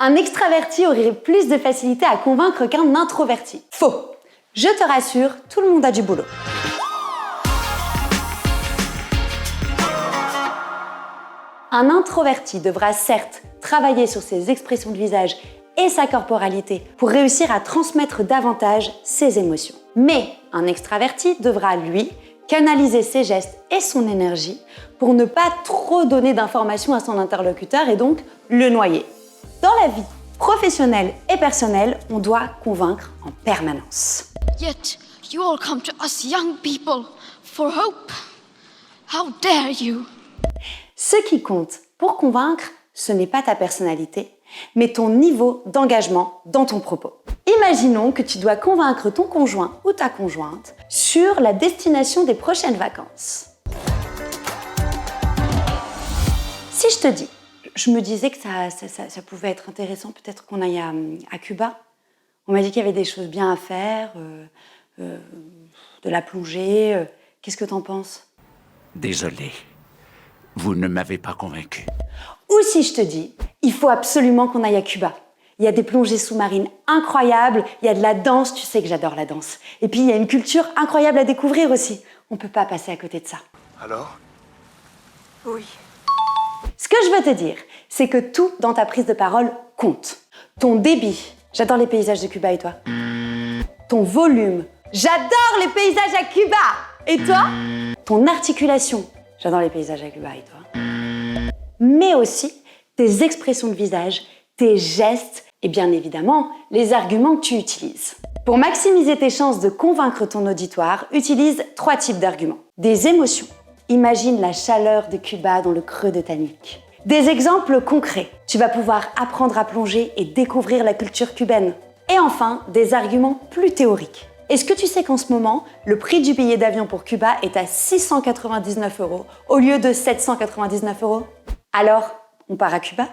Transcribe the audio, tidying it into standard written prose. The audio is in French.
Un extraverti aurait plus de facilité à convaincre qu'un introverti. Faux! Je te rassure, tout le monde a du boulot. Un introverti devra certes travailler sur ses expressions de visage et sa corporalité pour réussir à transmettre davantage ses émotions. Mais un extraverti devra, lui, canaliser ses gestes et son énergie pour ne pas trop donner d'informations à son interlocuteur et donc le noyer. Dans la vie professionnelle et personnelle, on doit convaincre en permanence. Yet you all come to us young people for hope. How dare you? Ce qui compte pour convaincre, ce n'est pas ta personnalité, mais ton niveau d'engagement dans ton propos. Imaginons que tu dois convaincre ton conjoint ou ta conjointe sur la destination des prochaines vacances. Si je te dis, je me disais que ça pouvait être intéressant, peut-être qu'on aille à Cuba. On m'a dit qu'il y avait des choses bien à faire, de la plongée. Qu'est-ce que t'en penses? Désolé, vous ne m'avez pas convaincu. Ou si je te dis, il faut absolument qu'on aille à Cuba. Il y a des plongées sous-marines incroyables, il y a de la danse, tu sais que j'adore la danse. Et puis il y a une culture incroyable à découvrir aussi. On peut pas passer à côté de ça. Alors? Oui. Ce que je veux te dire, c'est que tout dans ta prise de parole compte. Ton débit, j'adore les paysages de Cuba et toi? Ton volume, j'adore les paysages à Cuba! Et toi? Ton articulation, j'adore les paysages à Cuba et toi? Mais aussi tes expressions de visage, tes gestes et bien évidemment les arguments que tu utilises. Pour maximiser tes chances de convaincre ton auditoire, utilise 3 types d'arguments. Des émotions. Imagine la chaleur de Cuba dans le creux de ta nuque. Des exemples concrets. Tu vas pouvoir apprendre à plonger et découvrir la culture cubaine. Et enfin, des arguments plus théoriques. Est-ce que tu sais qu'en ce moment, le prix du billet d'avion pour Cuba est à 699 € au lieu de 799 €? Alors, on part à Cuba ?